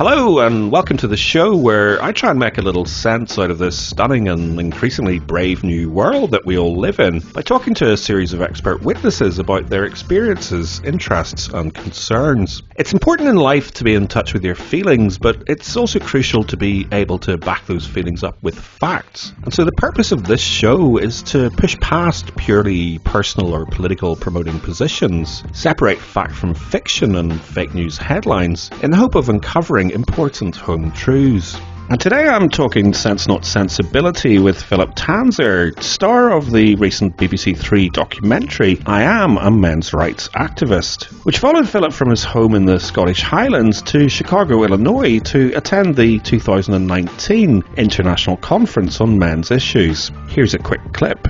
Hello and welcome to the show where I try and make a little sense out of this stunning and increasingly brave new world that we all live in by talking to a series of expert witnesses about their experiences, interests and concerns. It's important in life to be in touch with your feelings, but it's also crucial to be able to back those feelings up with facts. And so the purpose of this show is to push past purely personal or political promoting positions, separate fact from fiction and fake news headlines in the hope of uncovering important home truths. And today I'm talking Sense Not Sensibility with Philipp Tanzer, star of the recent BBC Three documentary I Am a Men's Rights Activist, which followed Philipp from his home in the Scottish Highlands to Chicago, Illinois to attend the 2019 International Conference on Men's Issues. Here's a quick clip.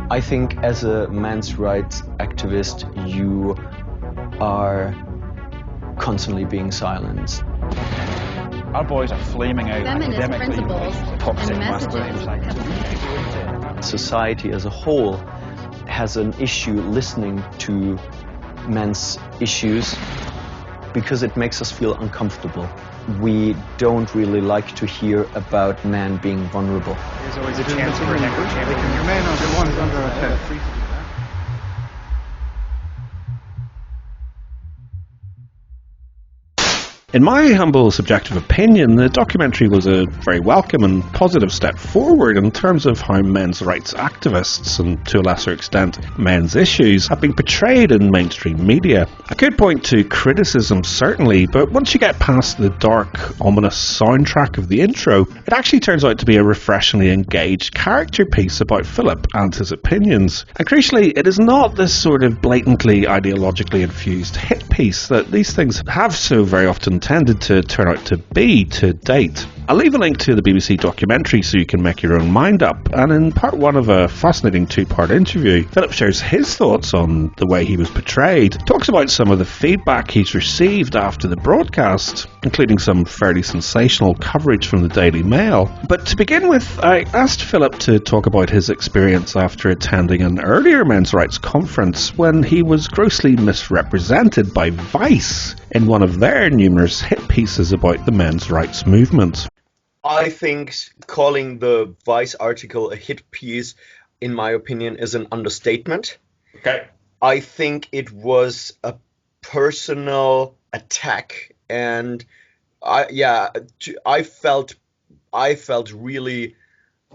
I think as a men's rights activist, you are constantly being silenced. Our boys are flaming out feminist academically, principles toxic and masculinity. Society as a whole has an issue listening to men's issues because it makes us feel uncomfortable. We don't really like to hear about men being vulnerable. There's always a chance for an echo chamber. Your men are the ones under attack. In my humble subjective opinion, the documentary was a very welcome and positive step forward in terms of how men's rights activists, and to a lesser extent men's issues, have been portrayed in mainstream media. I could point to criticism certainly, but once you get past the dark, ominous soundtrack of the intro, it actually turns out to be a refreshingly engaged character piece about Philipp and his opinions. And crucially, it is not this sort of blatantly ideologically infused hit piece that these things have so very often tended to turn out to be to date. I'll leave a link to the BBC documentary so you can make your own mind up, and in part one of a fascinating two-part interview, Philipp shares his thoughts on the way he was portrayed, talks about some of the feedback he's received after the broadcast, including some fairly sensational coverage from the Daily Mail. But to begin with, I asked Philipp to talk about his experience after attending an earlier men's rights conference when he was grossly misrepresented by Vice in one of their numerous hit pieces about the men's rights movement. I think calling the Vice article a hit piece, in my opinion, is an understatement. Okay. I think it was a personal attack, and I felt really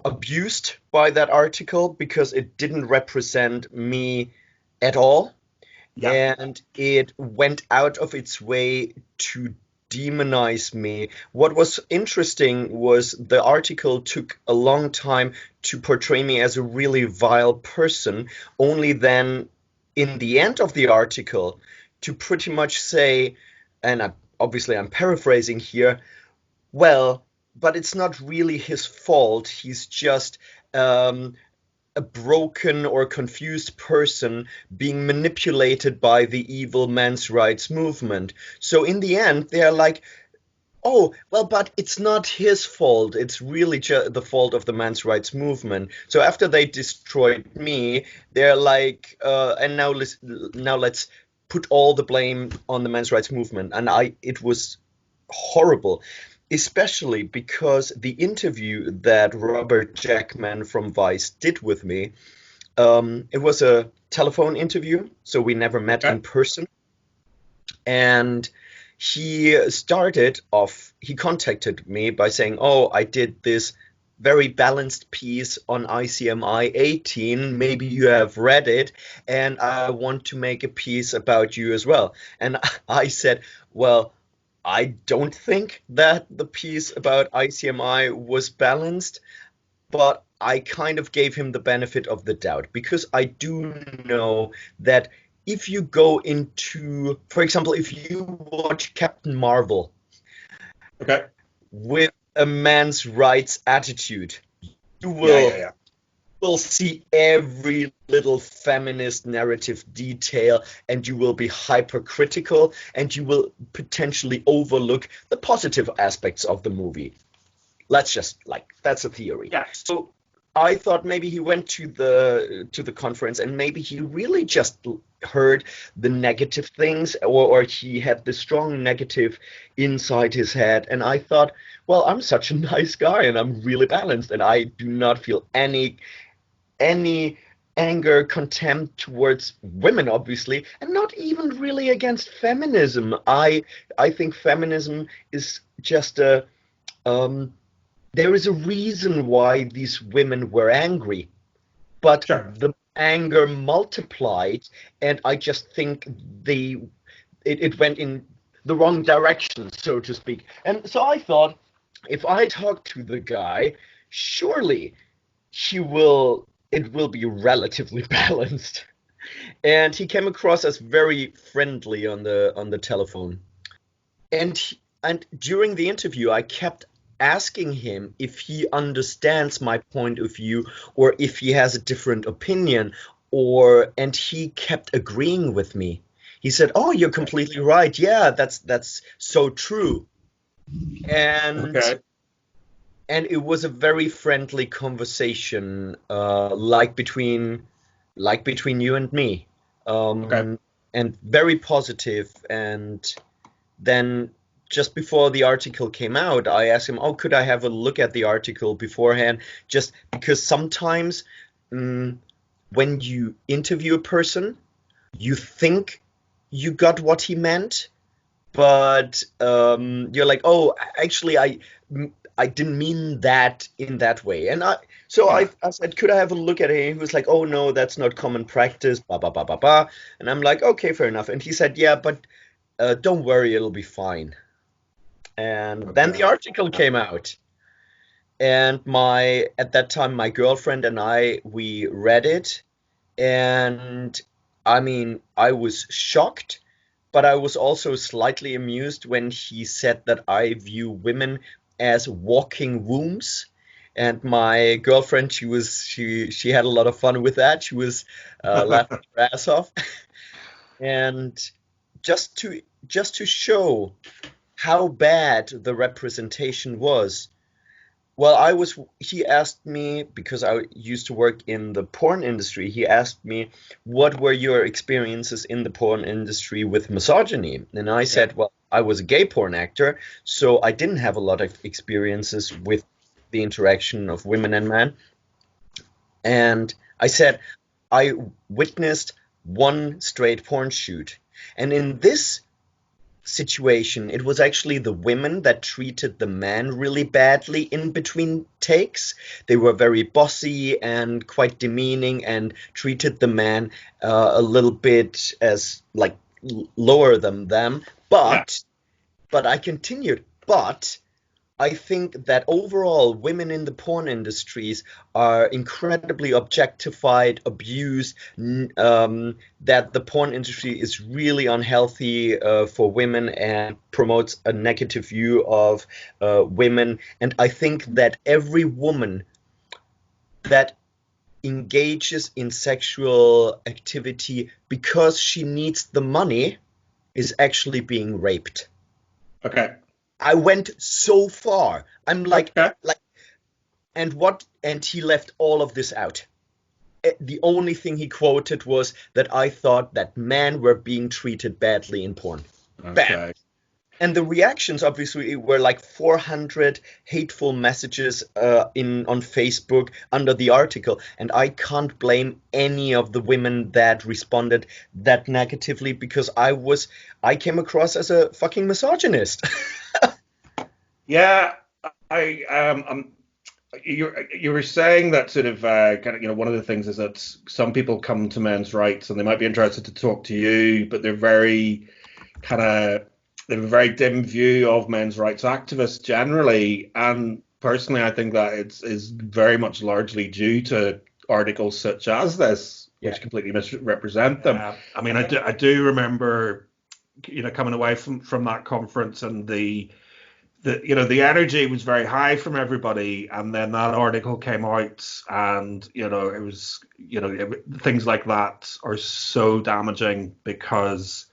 abused by that article because it didn't represent me at all. Yeah. And it went out of its way to demonize me. What was interesting was the article took a long time to portray me as a really vile person, only then in the end of the article to pretty much say, and I'm paraphrasing here, well, but it's not really his fault. He's just a broken or confused person being manipulated by the evil men's rights movement. So in the end, they're like, oh, well, but it's not his fault. It's really the fault of the men's rights movement. So after they destroyed me, they're like, and now let's put all the blame on the men's rights movement. And it was horrible. Especially because the interview that Robert Jackman from Vice did with me, it was a telephone interview, so we never met in person. And he contacted me by saying, oh, I did this very balanced piece on ICMI 18, maybe you have read it, and I want to make a piece about you as well. And I said, well, I don't think that the piece about ICMI was balanced, but I kind of gave him the benefit of the doubt because I do know that if you go into, for example, if you watch Captain Marvel with a man's rights attitude, you will see every little feminist narrative detail, and you will be hypercritical, and you will potentially overlook the positive aspects of the movie. That's a theory. Yeah. So I thought maybe he went to the conference and maybe he really just heard the negative things, or he had the strong negative inside his head. And I thought, well, I'm such a nice guy and I'm really balanced and I do not feel any anger, contempt towards women, obviously, and not even really against feminism. I think feminism is just a there is a reason why these women were angry, but Sure. the anger multiplied, and I just think it went in the wrong direction, so to speak. And so I thought, if I talk to the guy, surely it will be relatively balanced. And he came across as very friendly on the telephone. And during the interview, I kept asking him if he understands my point of view or if he has a different opinion, and he kept agreeing with me. He said, "Oh, you're completely right. Yeah, that's so true." And Okay. and it was a very friendly conversation, like between you and me, Okay. and very positive. And then just before the article came out, I asked him, "Oh, could I have a look at the article beforehand?" Just because sometimes, when you interview a person, you think you got what he meant, but you're like, "Oh, actually, I didn't mean that in that way." And Yeah. I said, "Could I have a look at it?" He was like, "Oh no, that's not common practice, blah blah blah blah blah." And I'm like, "Okay, fair enough." And he said, "Yeah, but don't worry, it'll be fine." And then the Okay. article came out, and my at that time my girlfriend and we read it, and I mean, I was shocked, but I was also slightly amused when he said that I view women as walking wombs. And my girlfriend, she had a lot of fun with that. She was laughing her ass off. And just to show how bad the representation was, well, he asked me, because I used to work in the porn industry, he asked me, what were your experiences in the porn industry with misogyny? And I Yeah. said, well, I was a gay porn actor, so I didn't have a lot of experiences with the interaction of women and men. And I said, I witnessed one straight porn shoot. And in this situation, it was actually the women that treated the men really badly in between takes. They were very bossy and quite demeaning and treated the man a little bit as like lower than them. Yeah. But I continued. But I think that overall, women in the porn industries are incredibly objectified, abused, that the porn industry is really unhealthy for women and promotes a negative view of women. And I think that every woman that engages in sexual activity because she needs the money is actually being raped. Okay. I went so far. I'm Okay. and he left all of this out. The only thing he quoted was that I thought that men were being treated badly in porn. Bam. Okay. And the reactions obviously were like 400 hateful messages in on Facebook under the article, and I can't blame any of the women that responded that negatively, because I came across as a fucking misogynist. Yeah. I you were saying that sort of kind of, one of the things is that some people come to men's rights and they might be interested to talk to you, but kind of they have a very dim view of men's rights activists generally. And personally, I think that is very much largely due to articles such as this, Yeah. which completely misrepresent them. I mean, I do remember, coming away from that conference, and the energy was very high from everybody, and then that article came out, and it was things like that are so damaging because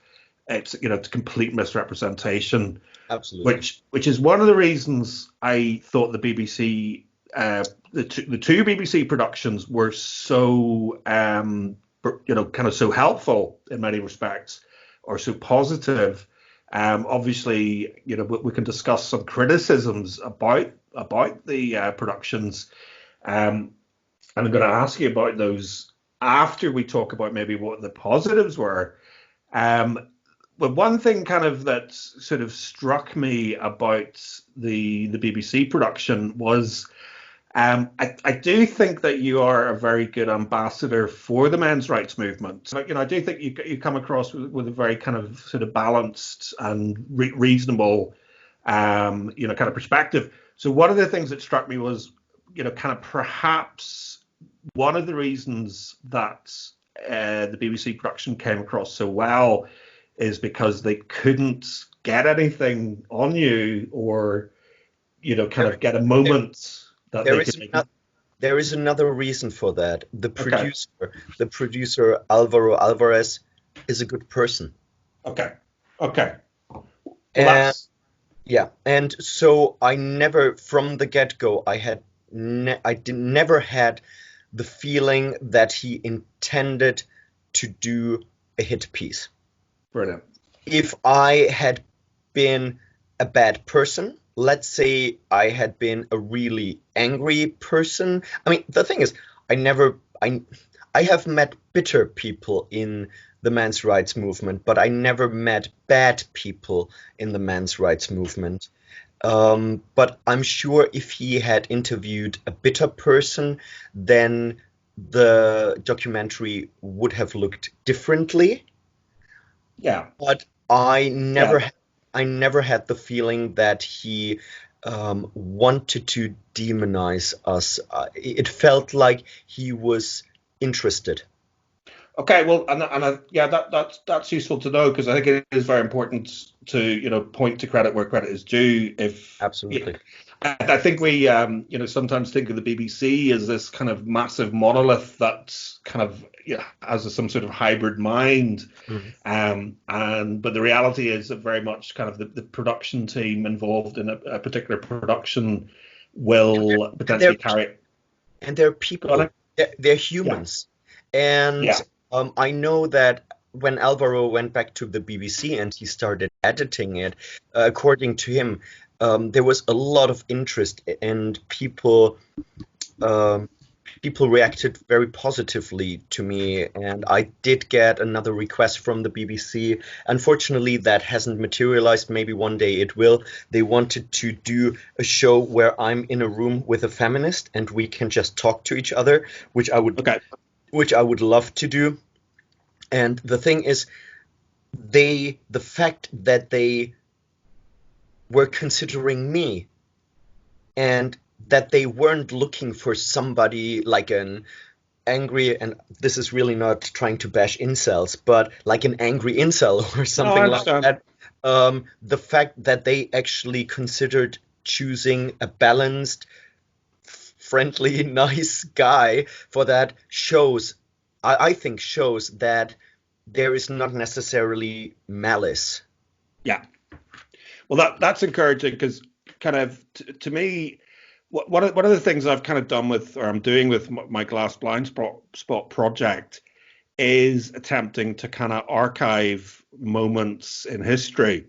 it's complete misrepresentation, Absolutely. which is one of the reasons I thought the BBC the two BBC productions were so kind of so helpful in many respects, or so positive. Obviously, we can discuss some criticisms about the productions, and I'm going to ask you about those after we talk about maybe what the positives were. But one thing kind of that sort of struck me about the BBC production was I do think that you are a very good ambassador for the men's rights movement. I do think you come across with a very kind of sort of balanced and reasonable, kind of perspective. So one of the things that struck me was, kind of perhaps one of the reasons that the BBC production came across so well is because they couldn't get anything on you, or kind of get a moment that they could make. There is another reason for that. Okay. The producer Alvaro Alvarez is a good person. Okay. Well, And yeah, and so I never, from the get-go, never had the feeling that he intended to do a hit piece. brilliant. If I had been a bad person, let's say I had been a really angry person. I mean, the thing is, I have met bitter people in the men's rights movement, but I never met bad people in the men's rights movement. But I'm sure if he had interviewed a bitter person, then the documentary would have looked differently. Yeah. But I never had the feeling that he wanted to demonize us. It felt like he was interested. Okay, well, yeah, that's useful to know, because I think it is very important to point to credit where credit is due. Absolutely. I think we sometimes think of the BBC as this kind of massive monolith that's kind of has some sort of hybrid mind, but the reality is that very much kind of the production team involved in a particular production will potentially carry it. And they're people. They're humans. Yeah. And I know that when Alvaro went back to the BBC and he started editing it, according to him, there was a lot of interest, and people reacted very positively to me. And I did get another request from the BBC. Unfortunately, that hasn't materialized. Maybe one day it will. They wanted to do a show where I'm in a room with a feminist and we can just talk to each other, which I would love to do. And the thing is, the fact that they were considering me, and that they weren't looking for somebody like an angry, and this is really not trying to bash incels, but like an angry incel or something like that. The fact that they actually considered choosing a balanced, friendly, nice guy for that I think shows that there is not necessarily malice. Yeah. Well, that's encouraging, because kind of to me, one of the things I've kind of done with, or I'm doing with my Glass Blind Spot project, is attempting to kind of archive moments in history,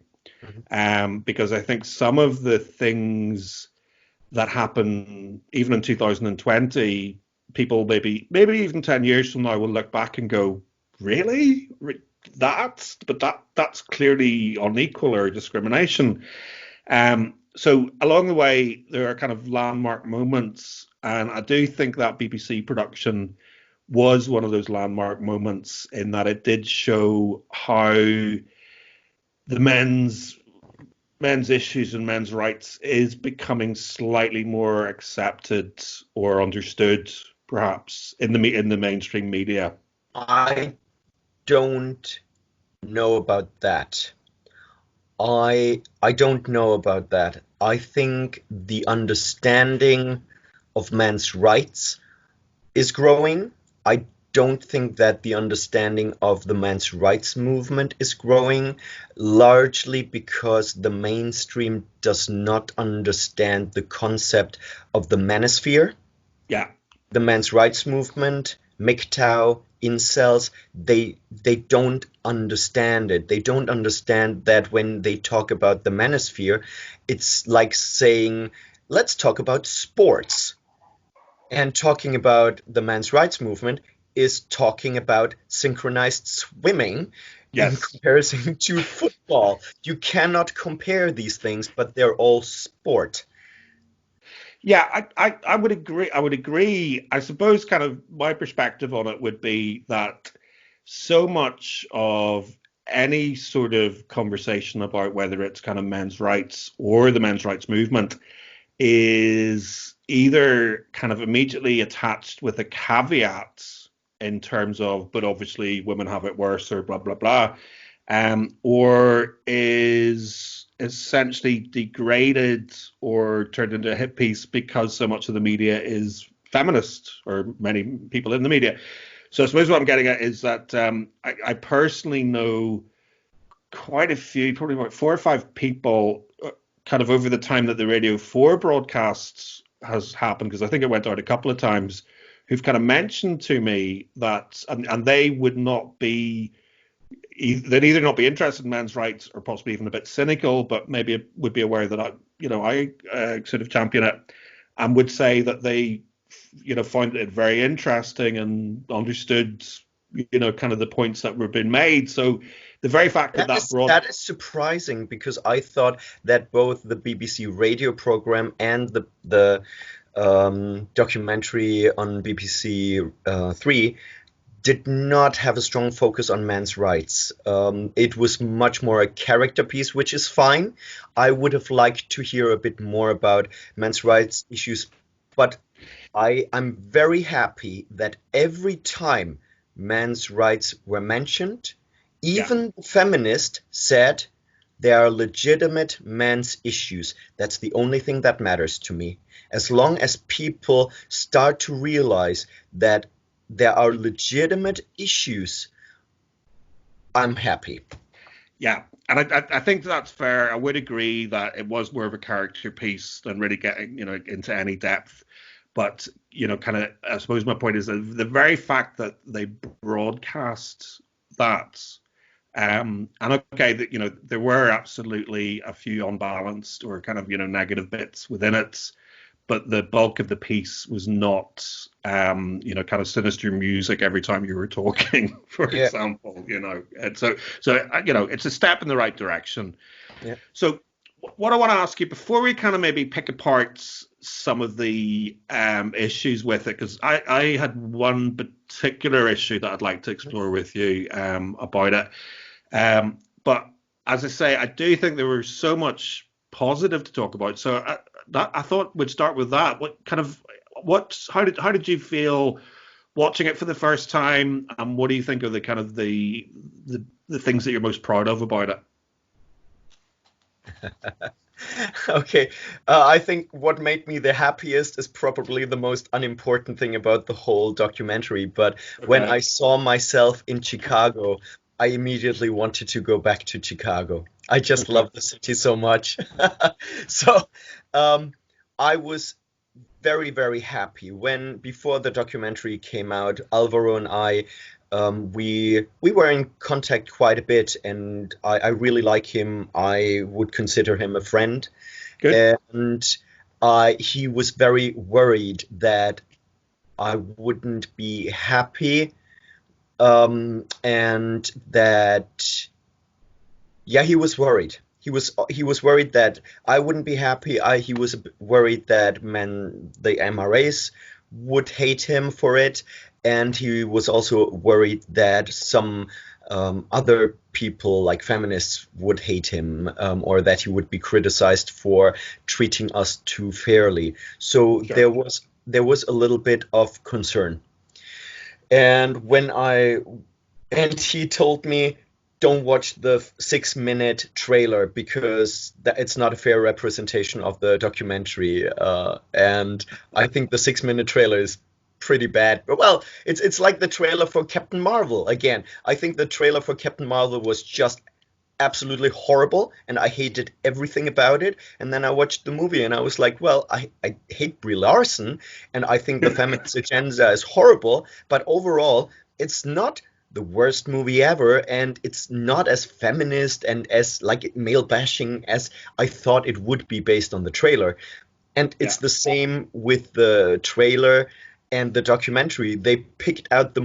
because I think some of the things that happen even in 2020, people maybe even 10 years from now will look back and go, really? That's clearly unequal or discrimination. So along the way, there are kind of landmark moments, and I do think that BBC production was one of those landmark moments, in that it did show how the men's issues and men's rights is becoming slightly more accepted or understood, perhaps in the mainstream media. I don't know about that. I don't know about that. I think the understanding of men's rights is growing. I don't think that the understanding of the men's rights movement is growing, largely because the mainstream does not understand the concept of the manosphere. Yeah. The men's rights movement, MGTOW, incels, they don't understand it. They don't understand that when they talk about the manosphere, it's like saying, let's talk about sports. And talking about the men's rights movement is talking about synchronized swimming in Yes. comparison to football. You cannot compare these things, but they're all sport. Yeah, I would agree. I would agree. I suppose kind of my perspective on it would be that so much of any sort of conversation about whether it's kind of men's rights or the men's rights movement is either kind of immediately attached with a caveat in terms of, but obviously women have it worse or blah, blah, blah, or is essentially degraded or turned into a hit piece because so much of the media is feminist, or many people in the media. So I suppose what I'm getting at is that I personally know quite a few, probably about 4 or 5 people, kind of over the time that the Radio 4 broadcasts has happened, because I think it went out a couple of times, who've kind of mentioned to me that, and they would not be, they'd either not be interested in men's rights or possibly even a bit cynical, but maybe would be aware that I sort of champion it, and would say that they, found it very interesting and understood, kind of the points that were being made. So the very fact that is surprising, because I thought that both the BBC radio program and the documentary on BBC Three did not have a strong focus on men's rights. It was much more a character piece, which is fine. I would have liked to hear a bit more about men's rights issues, but I'm very happy that every time men's rights were mentioned, even the feminist said there are legitimate men's issues. That's the only thing that matters to me. As long as people start to realize that there are legitimate issues, I'm happy. Yeah, and I think that's fair. I would agree that it was more of a character piece than really getting, into any depth. But, kind of, I suppose my point is that the very fact that they broadcast that, and okay, that, there were absolutely a few unbalanced or kind of, negative bits within it, but the bulk of the piece was not, kind of sinister music every time you were talking, for example, And so, it's a step in the right direction. Yeah. So what I want to ask you before we kind of maybe pick apart some of the issues with it, because I had one particular issue that I'd like to explore with you about it. But as I say, I do think there was so much positive to talk about. So I thought we'd start with that. How did you feel watching it for the first time, and what do you think of the kind of the things that you're most proud of about it? Okay, I think what made me the happiest is probably the most unimportant thing about the whole documentary. But when I saw myself in Chicago, I immediately wanted to go back to Chicago. I just love the city so much. So I was very, very happy when, before the documentary came out, Alvaro and I, we were in contact quite a bit, and I really like him. I would consider him a friend. Good. And he was very worried that I wouldn't be happy, and that, he was worried. He was worried that I wouldn't be happy. He was worried that the MRAs would hate him for it, and he was also worried that some other people, like feminists, would hate him, or that he would be criticized for treating us too fairly. So Sure. there was a little bit of concern. And he told me, don't watch the 6-minute trailer, because it's not a fair representation of the documentary. And I think the 6-minute trailer is pretty bad. Well, it's like the trailer for Captain Marvel again. I think the trailer for Captain Marvel was just absolutely horrible, and I hated everything about it. And then I watched the movie, and I was like, well, I hate Brie Larson, and I think the feminist agenda is horrible. But overall, it's not the worst movie ever, and it's not as feminist and as like male bashing as I thought it would be based on the trailer. And it's the same with the trailer and the documentary. They picked out the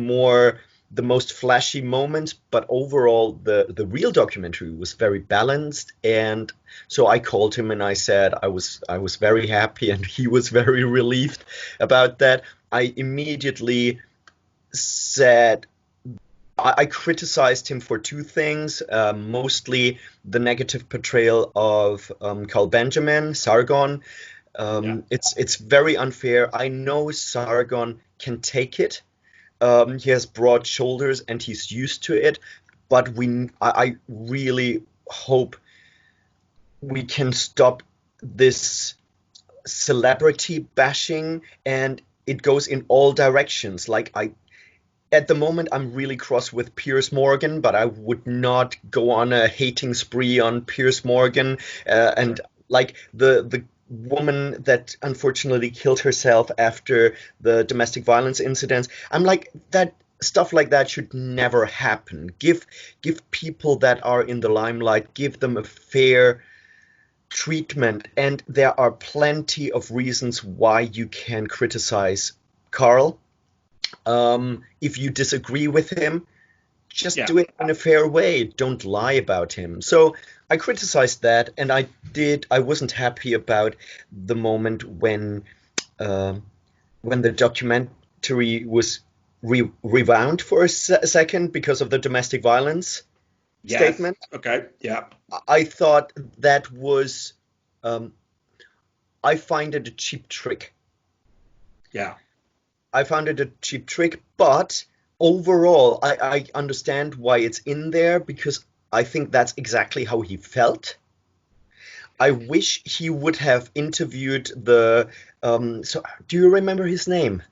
most flashy moments, but overall the real documentary was very balanced. And so I called him and I said I was very happy, and he was very relieved about that. I immediately said I criticized him for two things, mostly the negative portrayal of Carl Benjamin, Sargon. It's very unfair. I know Sargon can take it. He has broad shoulders and he's used to it, but I really hope we can stop this celebrity bashing, and it goes in all directions. At the moment, I'm really cross with Piers Morgan, but I would not go on a hating spree on Piers Morgan. And like the woman that unfortunately killed herself after the domestic violence incidents, I'm like, that stuff like that should never happen. Give people that are in the limelight, give them a fair treatment. And there are plenty of reasons why you can criticize Carl. If you disagree with him, just do it in a fair way. Don't lie about him. So I criticized that, and I wasn't happy about the moment when the documentary was rewound for a second because of the domestic violence statement. Okay. Yeah. I thought that was, I find it a cheap trick. Yeah. I found it a cheap trick, but overall, I understand why it's in there, because I think that's exactly how he felt. I wish he would have interviewed so do you remember his name?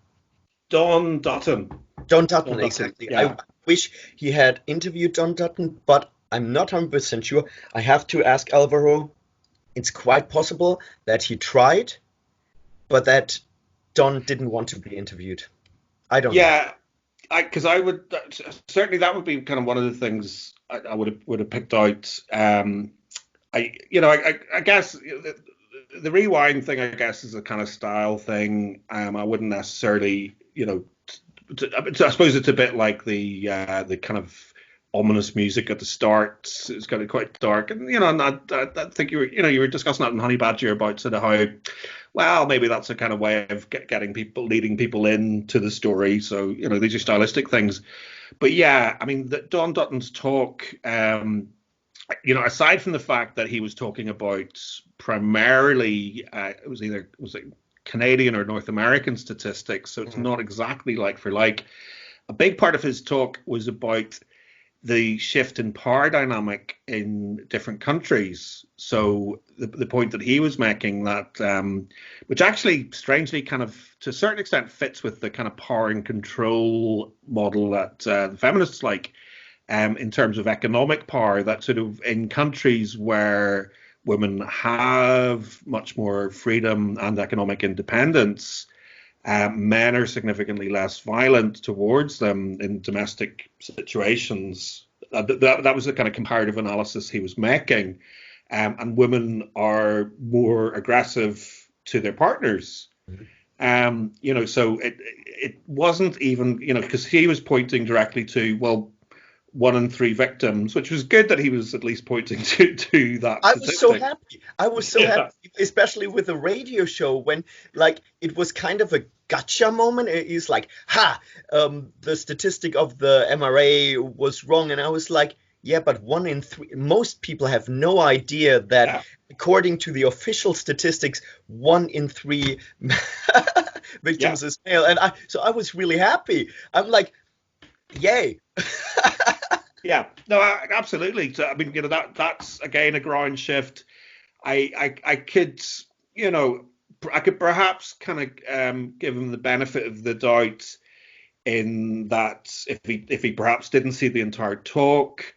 Don Dutton. Don Dutton, exactly. Yeah. I wish he had interviewed Don Dutton, but I'm not 100% sure. I have to ask Alvaro. It's quite possible that he tried, but that Don didn't want to be interviewed. I don't know. Yeah, because I would certainly, that would be kind of one of the things I would have picked out. I guess the rewind thing, I guess, is a kind of style thing. I wouldn't necessarily, I suppose it's a bit like the kind of ominous music at the start. It's kind of quite dark, and and I think you were discussing that in Honey Badger about sort of how, well, maybe that's a kind of way of leading people into the story. So these are stylistic things, but yeah, I mean, Don Dutton's talk, aside from the fact that he was talking about primarily, it was it Canadian or North American statistics, so it's not exactly like for like. A big part of his talk was about the shift in power dynamic in different countries. So the point that he was making, that which actually strangely kind of to a certain extent fits with the kind of power and control model that the feminists like, in terms of economic power, that sort of in countries where women have much more freedom and economic independence, men are significantly less violent towards them in domestic situations. That was the kind of comparative analysis he was making. And women are more aggressive to their partners. So it wasn't even, because he was pointing directly to, well, 1 in 3 victims, which was good that he was at least pointing to that. I was so happy. I was so happy, especially with the radio show when, like, it was kind of a gotcha moment. It's like, the statistic of the MRA was wrong, and I was like, yeah, but 1 in 3. Most people have no idea that, according to the official statistics, 1 in 3 victims is male, and I was really happy. I'm like, yay. Yeah, no, absolutely. So, I mean, that's again a ground shift. I could, I could perhaps kind of give him the benefit of the doubt in that if he perhaps didn't see the entire talk,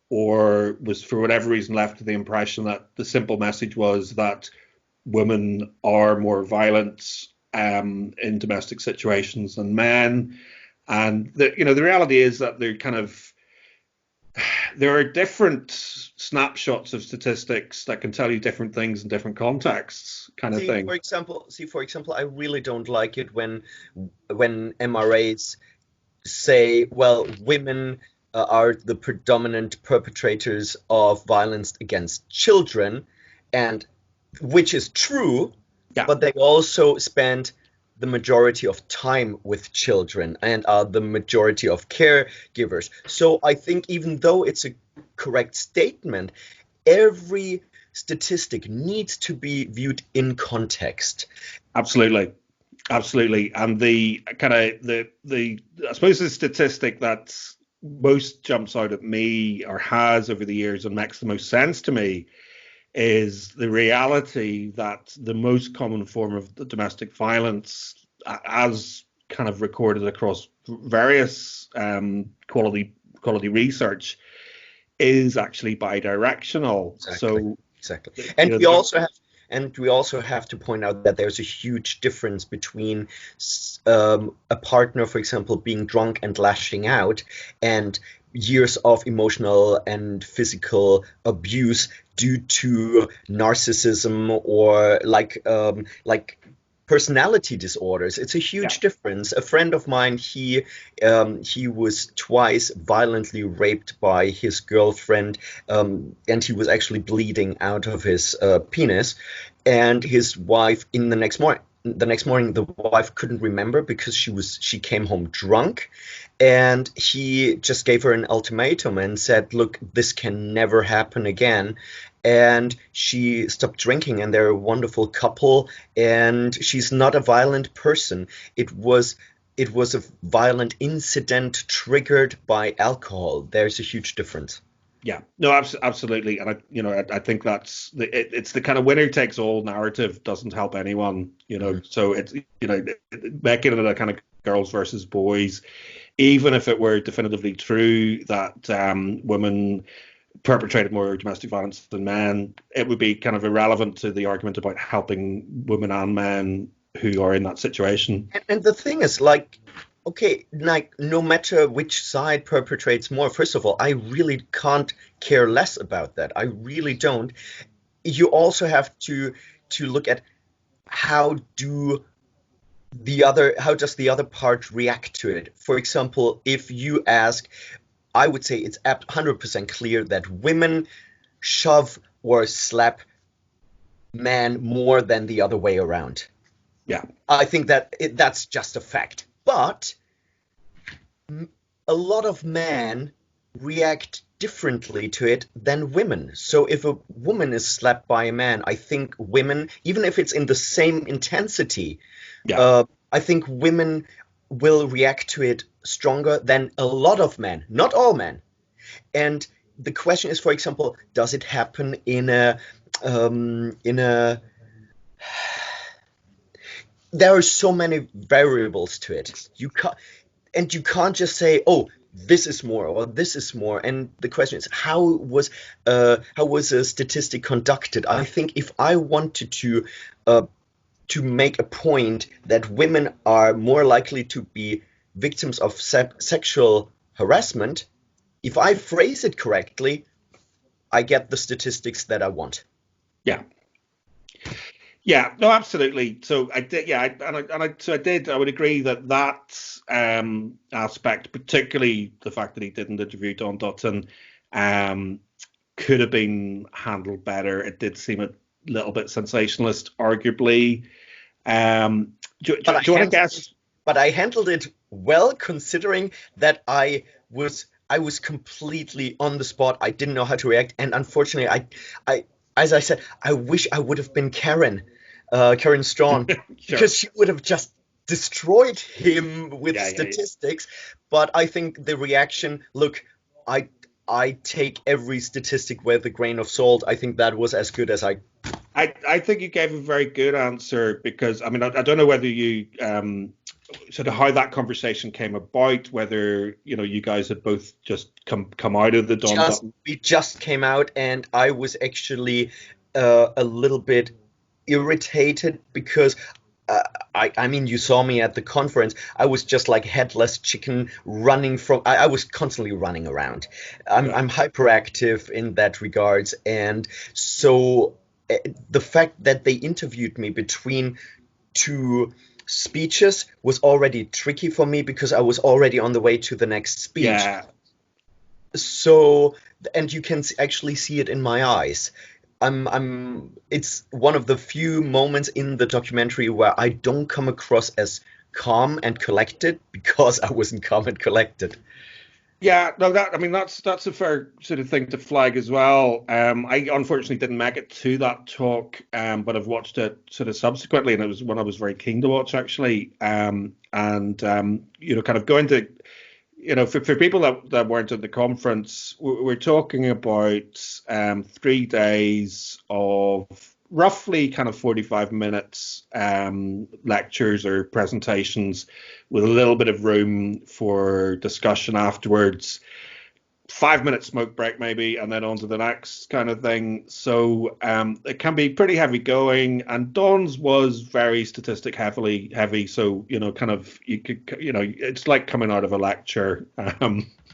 or was for whatever reason left with the impression that the simple message was that women are more violent in domestic situations than men, and the reality is that there are different snapshots of statistics that can tell you different things in different contexts, kind of thing. For example, I really don't like it when MRAs say, well, women are the predominant perpetrators of violence against children, and which is true, Yeah. but they also spend the majority of time with children and are the majority of caregivers. So I think even though it's a correct statement, every statistic needs to be viewed in context. Absolutely. And the kind of the I suppose the statistic that most jumps out at me, or has over the years, and makes the most sense to me, is the reality that the most common form of domestic violence, as kind of recorded across various quality research, is actually bidirectional. Exactly. And we also have to point out that there's a huge difference between a partner, for example, being drunk and lashing out, and years of emotional and physical abuse due to narcissism or like personality disorders. It's a huge difference. A friend of mine, he was twice violently raped by his girlfriend, and he was actually bleeding out of his penis. And his wife, the next morning, the wife couldn't remember because she came home drunk, and he just gave her an ultimatum and said, "Look, this can never happen again." And she stopped drinking, and they're a wonderful couple, and she's not a violent person. It was a violent incident triggered by alcohol. There's a huge difference. Yeah, no, absolutely, and I think it's the kind of winner takes all narrative doesn't help anyone, So it's making it a kind of girls versus boys, even if it were definitively true that women perpetrated more domestic violence than men, it would be kind of irrelevant to the argument about helping women and men who are in that situation. And the thing is, okay, no matter which side perpetrates more, first of all, I really can't care less about that. I really don't. You also have to look at how does the other part react to it. For example, if you ask, I would say it's 100% clear that women shove or slap men more than the other way around. Yeah. I think that's just a fact. But a lot of men react differently to it than women. So if a woman is slapped by a man, I think women, even if it's in the same intensity, I think women will react to it stronger than a lot of men, not all men. And the question is, for example, does it happen in a there are so many variables to it. You can't just say, oh, this is more or this is more. And the question is, how was a statistic conducted? I think if I wanted to make a point that women are more likely to be victims of sexual harassment, if I phrase it correctly, I get the statistics that I want. Yeah. Yeah, no, absolutely. So I did, yeah, I would agree that aspect, particularly the fact that he didn't interview Don Dutton, could have been handled better. It did seem a little bit sensationalist, arguably. Do you want to guess? But I handled it well, considering that I was completely on the spot. I didn't know how to react, and unfortunately, I as I said, I wish I would have been Karen Strawn, because she would have just destroyed him with statistics. But I think the reaction, look, I take every statistic with a grain of salt. I think that was as good as I I think you gave a very good answer because I mean I don't know whether you sort of how that conversation came about, whether you guys had both just come out of the Don Just Don. we just came out, and I was actually a little bit irritated because uh, I mean, you saw me at the conference. I was just like headless chicken running from. I was constantly running around. Yeah. I'm hyperactive in that regards, and so the fact that they interviewed me between two speeches was already tricky for me because I was already on the way to the next speech. Yeah. So, and you can actually see it in my eyes. It's one of the few moments in the documentary where I don't come across as calm and collected because I wasn't calm and collected. Yeah, no, that I mean that's a fair sort of thing to flag as well. I unfortunately didn't make it to that talk, but I've watched it sort of subsequently, and it was one I was very keen to watch actually. And kind of going to, for people that weren't at the conference, we're talking about 3 days of roughly kind of 45 minutes lectures or presentations with a little bit of room for discussion afterwards. 5 minute smoke break maybe, and then on to the next kind of thing. So it can be pretty heavy going, and Don's was very statistic heavy. So kind of you could it's like coming out of a lecture.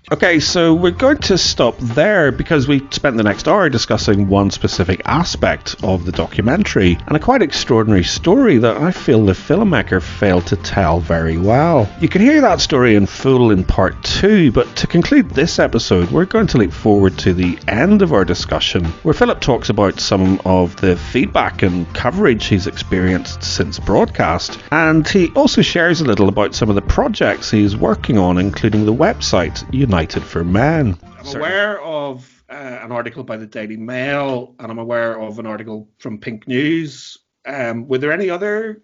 Okay, so we're going to stop there because we spent the next hour discussing one specific aspect of the documentary and a quite extraordinary story that I feel the filmmaker failed to tell very well. You can hear that story in full in part 2, but to conclude this episode, we're going to leap forward to the end of our discussion where Philipp talks about some of the feedback and coverage he's experienced since broadcast, and he also shares a little about some of the projects he's working on, including the website United for Men. I'm aware of an article by the Daily Mail, and I'm aware of an article from Pink News. Were there any other?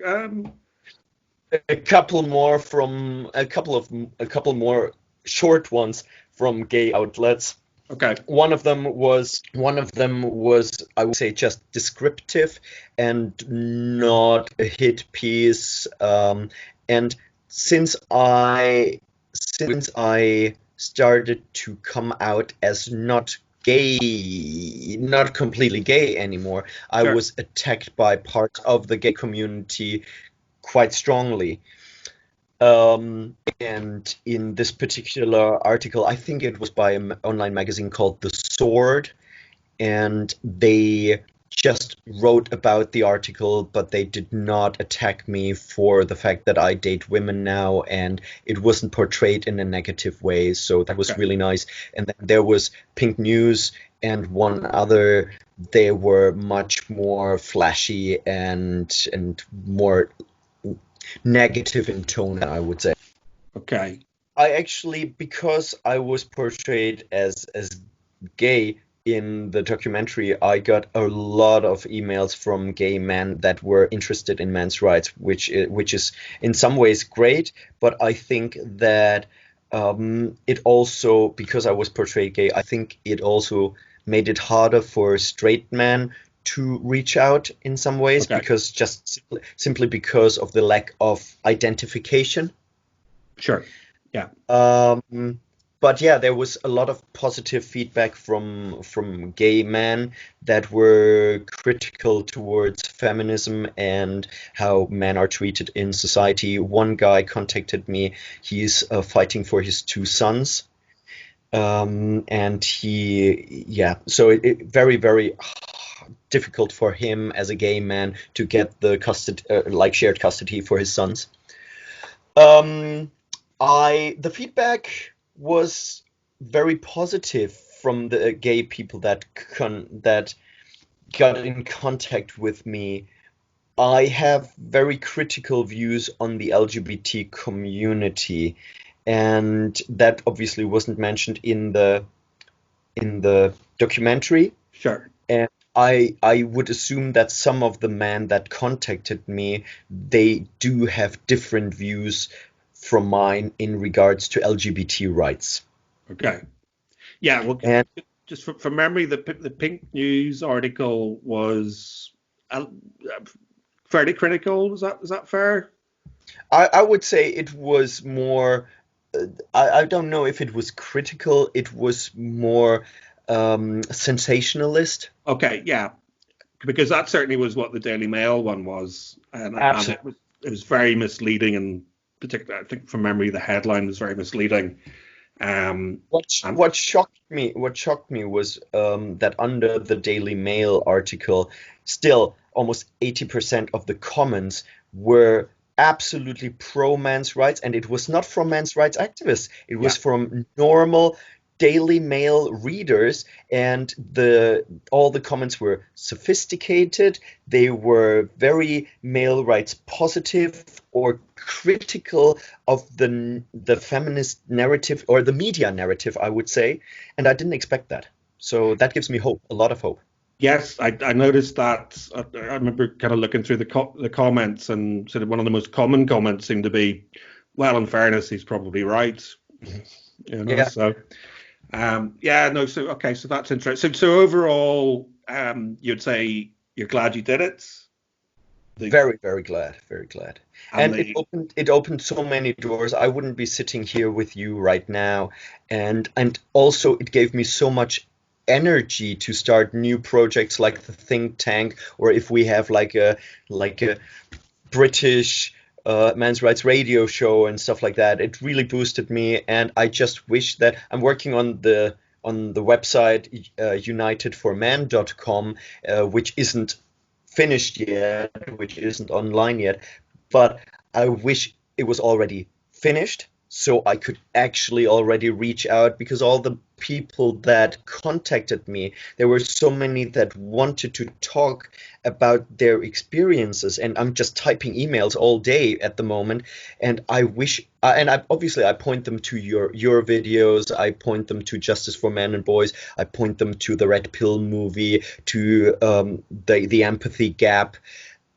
A couple more from a couple more short ones from gay outlets. Okay. One of them was I would say just descriptive and not a hit piece. And since I started to come out as not gay, not completely gay anymore, I Sure. was attacked by parts of the gay community quite strongly. And in this particular article, I think it was by an online magazine called The Sword, and they just wrote about the article, but they did not attack me for the fact that I date women now, and it wasn't portrayed in a negative way. So that was Okay. really nice. And then there was Pink News and one other. They were much more flashy and more negative in tone, I would say. Okay. I actually, because I was portrayed as gay in the documentary, I got a lot of emails from gay men that were interested in men's rights, which is in some ways great. But I think that it also, because I was portrayed gay, I think it also made it harder for straight men to reach out in some ways Okay. because simply because of the lack of identification. Sure. Yeah. But yeah, there was a lot of positive feedback from gay men that were critical towards feminism and how men are treated in society. One guy contacted me. He's fighting for his two sons. And so it very, very difficult for him as a gay man to get the custody, like shared custody for his sons. The feedback was very positive from the gay people that got in contact with me. I have very critical views on the LGBT community, and that obviously wasn't mentioned in the documentary. Sure. And I would assume that some of the men that contacted me, they do have different views from mine in regards to LGBT rights. Okay. Yeah. Well, And just from memory, the Pink News article was fairly critical. Is that fair? I would say it was more. I don't know if it was critical. It was more sensationalist. Okay, yeah, because that certainly was what the Daily Mail one was, and Absolutely. it was very misleading, and particularly I think from memory the headline was very misleading. And What shocked me was that under the Daily Mail article, still almost 80% of the comments were absolutely pro men's rights, and it was not from men's rights activists. It yeah, was from normal Daily Mail readers, and the all the comments were sophisticated. They were very male rights positive or critical of the feminist narrative or the media narrative, I would say, and I didn't expect that. So that gives me hope, a lot of hope. yes, I noticed that. I remember kind of looking through the comments, and sort of one of the most common comments seemed to be, "Well, in fairness, he's probably right." You know, Yeah, so yeah, no, so okay, so that's interesting. So overall, you'd say you're glad you did it. The very, very glad, very glad. and And the it opened so many doors. I wouldn't be sitting here with you right now. And also it gave me so much energy to start new projects like the think tank, or if we have like a British men's rights radio show and stuff like that. It really boosted me, and I just wish that I'm working on the website unitedformen.com, which isn't finished yet, which isn't online yet, but I wish it was already finished so I could actually already reach out, because all the people that contacted me, there were so many that wanted to talk about their experiences, and I'm just typing emails all day at the moment, and I wish and I obviously I point them to your videos, I point them to Justice for Men and Boys, I point them to the Red Pill movie, to the empathy gap,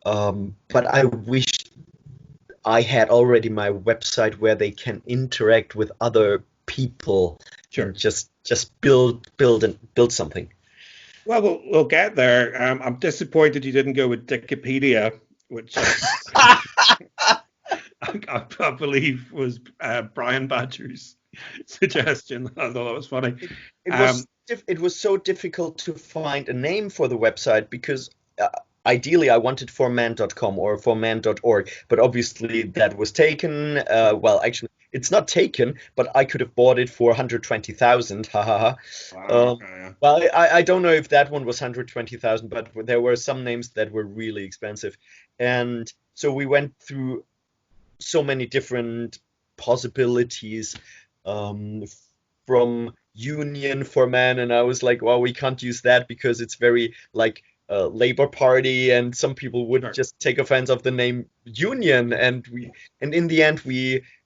but I wish I had already my website where they can interact with other people and sure. just build something. Well, we'll get there. I'm disappointed you didn't go with Wikipedia, which I believe was Brian Badger's suggestion. I thought that was funny. It, it Um, was it was so difficult to find a name for the website, because ideally I wanted forman.com or forman.org, but obviously that was taken. Well, actually, it's not taken, but I could have bought it for 120,000. Ha ha ha. wow. Okay. Yeah. Well, I don't know if that one was 120,000, but there were some names that were really expensive, and so we went through so many different possibilities, um, from Union for Men, and I was like, well, we can't use that because it's very like Labor Party, and some people would Sure. just take offense of the name Union, and in the end,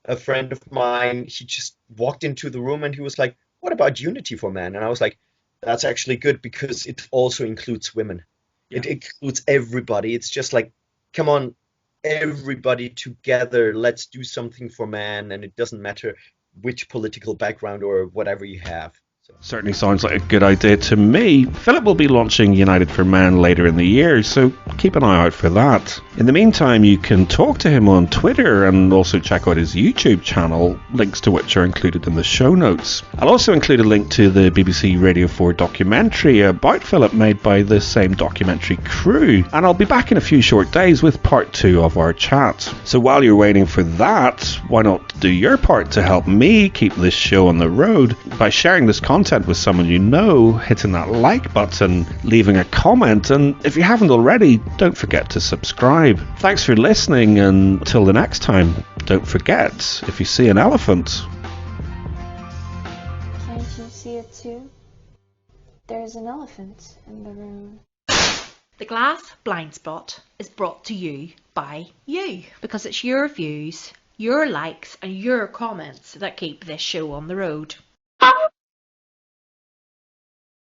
a friend of mine, he just walked into the room and he was like, what about Unity for Men? And I was like, that's actually good because it also includes women. Yeah. It includes everybody. It's just like, come on, everybody together, let's do something for man, and it doesn't matter which political background or whatever you have. So Certainly sounds like a good idea to me. Philip will be launching United for Men later in the year, so keep an eye out for that. In the meantime, you can talk to him on Twitter and also check out his YouTube channel, links to which are included in the show notes. I'll also include a link to the BBC Radio 4 documentary about Philip made by the same documentary crew, and I'll be back in a few short days with part 2 of our chat. So while you're waiting for that, why not do your part to help me keep this show on the road by sharing this content with someone you know, hitting that like button, leaving a comment, and if you haven't already, don't forget to subscribe. Thanks for listening, and until the next time, don't forget, if you see an elephant, Can't you see it too? There's an elephant in the room. The Glass Blind Spot is brought to you by you, because it's your views, your likes and your comments that keep this show on the road.